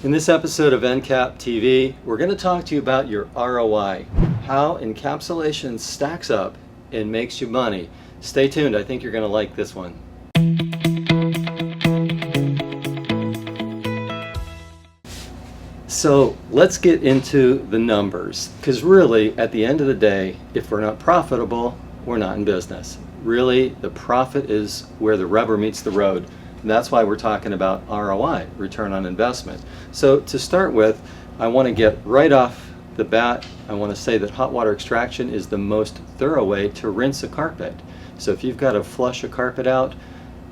In this episode of Encap TV, we're going to talk to you about your ROI, how encapsulation stacks up and makes you money. Stay tuned, I think you're going to like this one. So let's get into the numbers, because really at the end of the day, if we're not profitable, we're not in business. Really, the profit is where the rubber meets the road. And that's why we're talking about ROI, return on investment. So to start with, I want to get right off the bat, I want to say that hot water extraction is the most thorough way to rinse a carpet. So if you've got to flush a carpet out,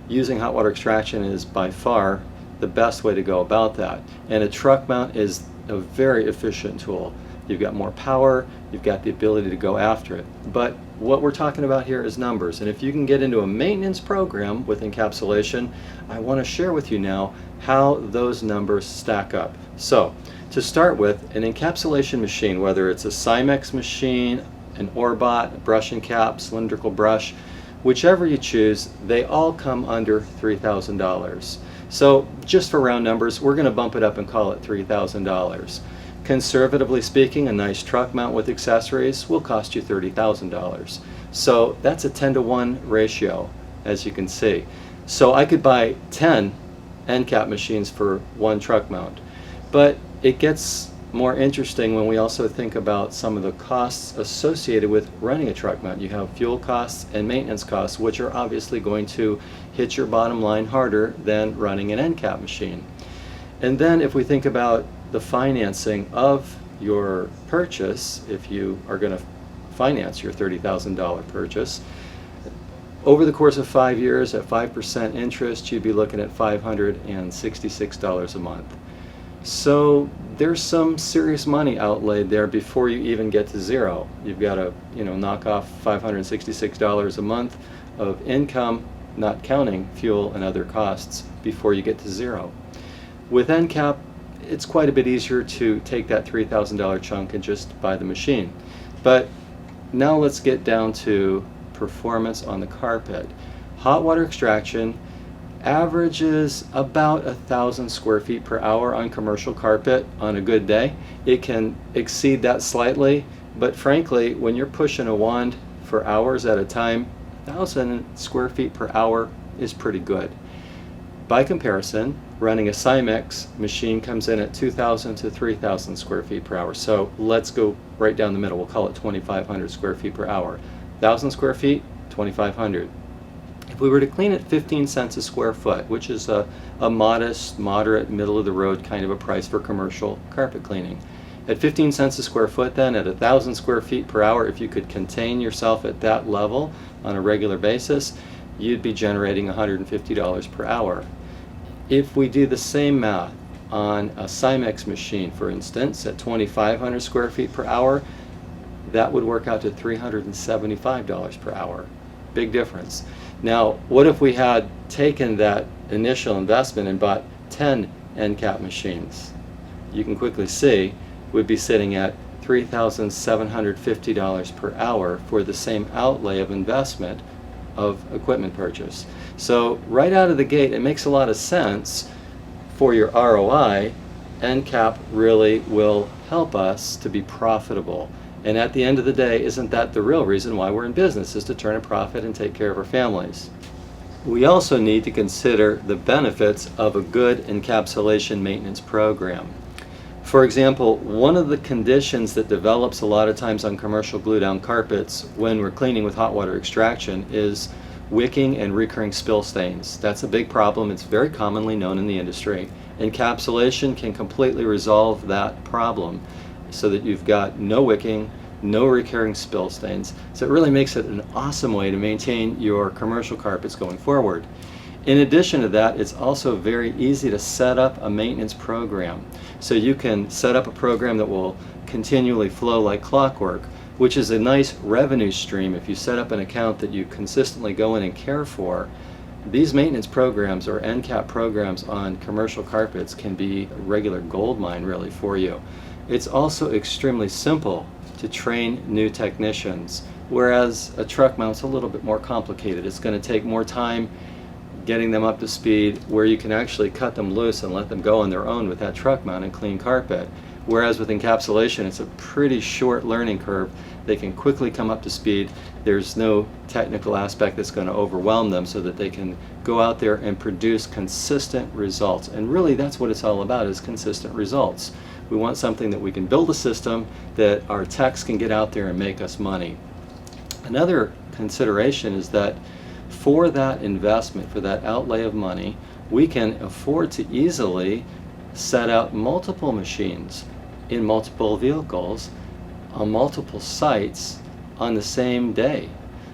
using hot water extraction is by far the best way to go about that. And a truck mount is a very efficient tool. You've got more power, you've got the ability to go after it. But what we're talking about here is numbers. And if you can get into a maintenance program with encapsulation, I want to share with you now how those numbers stack up. So to start with, an encapsulation machine, whether it's a Cymex machine, an Orbot, a brush and cap, cylindrical brush, whichever you choose, they all come under $3,000. So just for round numbers, we're going to bump it up and call it $3,000. Conservatively speaking, a nice truck mount with accessories will cost you $30,000. So that's a 10-to-1 ratio, as you can see. So I could buy 10 Encap machines for one truck mount. But it gets more interesting when we also think about some of the costs associated with running a truck mount. You have fuel costs and maintenance costs, which are obviously going to hit your bottom line harder than running an Encap machine. And then if we think about the financing of your purchase, if you are going to finance your $30,000 purchase, over the course of 5 years at 5% interest, you'd be looking at $566 a month. So there's some serious money outlaid there before you even get to zero. You've got to, knock off $566 a month of income, not counting fuel and other costs, before you get to zero. With Encap, it's quite a bit easier to take that $3,000 chunk and just buy the machine. But now let's get down to performance on the carpet. Hot water extraction averages about 1,000 square feet per hour on commercial carpet on a good day. It can exceed that slightly, but frankly, when you're pushing a wand for hours at a time, 1,000 square feet per hour is pretty good. By comparison, running a Cymex machine comes in at 2,000 to 3,000 square feet per hour. So let's go right down the middle. We'll call it 2,500 square feet per hour. 1,000 square feet, 2,500. If we were to clean at 15 cents a square foot, which is a modest, moderate, middle-of-the-road kind of a price for commercial carpet cleaning, at 15 cents a square foot then, at 1,000 square feet per hour, if you could contain yourself at that level on a regular basis, you'd be generating $150 per hour. If we do the same math on a Cymex machine, for instance, at 2,500 square feet per hour, that would work out to $375 per hour. Big difference. Now, what if we had taken that initial investment and bought 10 Encap machines? You can quickly see we'd be sitting at $3,750 per hour for the same outlay of investment of equipment purchase. So right out of the gate, it makes a lot of sense for your ROI. Encap really will help us to be profitable. And at the end of the day, isn't that the real reason why we're in business, is to turn a profit and take care of our families? We also need to consider the benefits of a good encapsulation maintenance program. For example, one of the conditions that develops a lot of times on commercial glue-down carpets when we're cleaning with hot water extraction is wicking and recurring spill stains. That's a big problem. It's very commonly known in the industry. Encapsulation can completely resolve that problem so that you've got no wicking, no recurring spill stains. So it really makes it an awesome way to maintain your commercial carpets going forward. In addition to that, it's also very easy to set up a maintenance program. So you can set up a program that will continually flow like clockwork, which is a nice revenue stream if you set up an account that you consistently go in and care for. These maintenance programs or Encap programs on commercial carpets can be a regular gold mine really for you. It's also extremely simple to train new technicians, whereas a truck mount's a little bit more complicated. It's going to take more time getting them up to speed where you can actually cut them loose and let them go on their own with that truck mount and clean carpet. Whereas with encapsulation, it's a pretty short learning curve. They can quickly come up to speed. There's no technical aspect that's going to overwhelm them, so that they can go out there and produce consistent results. And really that's what it's all about, is consistent results. We want something that we can build a system that our techs can get out there and make us money. Another consideration is that for that investment, for that outlay of money, we can afford to easily set out multiple machines in multiple vehicles on multiple sites on the same day.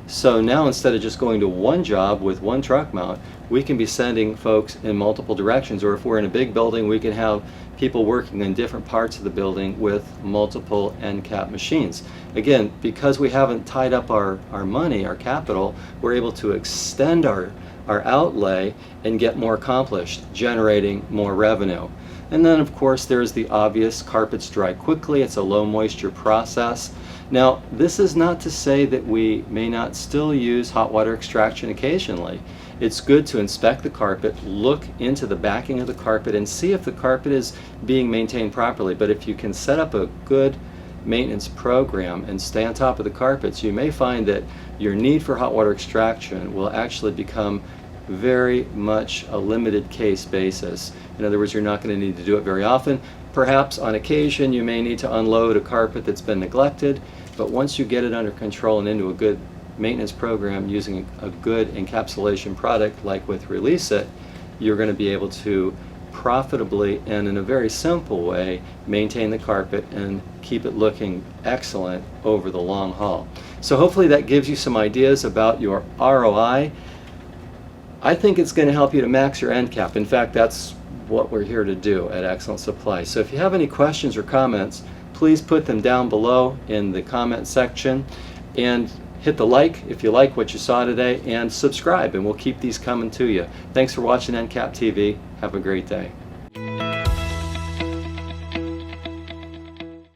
So now, instead of just going to one job with one truck mount, we can be sending folks in multiple directions. Or if we're in a big building, we can have people working in different parts of the building with multiple Encap machines. Again, because we haven't tied up our money, our capital, we're able to extend our outlay and get more accomplished, generating more revenue. And then of course there's the obvious: carpets dry quickly. It's a low moisture process. Now, this is not to say that we may not still use hot water extraction occasionally. It's good to inspect the carpet, look into the backing of the carpet, and see if the carpet is being maintained properly. But if you can set up a good maintenance program and stay on top of the carpets, you may find that your need for hot water extraction will actually become very much a limited case basis. In other words, you're not going to need to do it very often. Perhaps on occasion you may need to unload a carpet that's been neglected, but once you get it under control and into a good maintenance program using a good encapsulation product like with Release It, you're going to be able to profitably and in a very simple way maintain the carpet and keep it looking excellent over the long haul. So hopefully that gives you some ideas about your ROI. I think it's going to help you to max your Encap. In fact, that's what we're here to do at Excellent Supply. So if you have any questions or comments, please put them down below in the comment section, and hit the like if you like what you saw today, and subscribe, and we'll keep these coming to you. Thanks for watching Encap TV. Have a great day.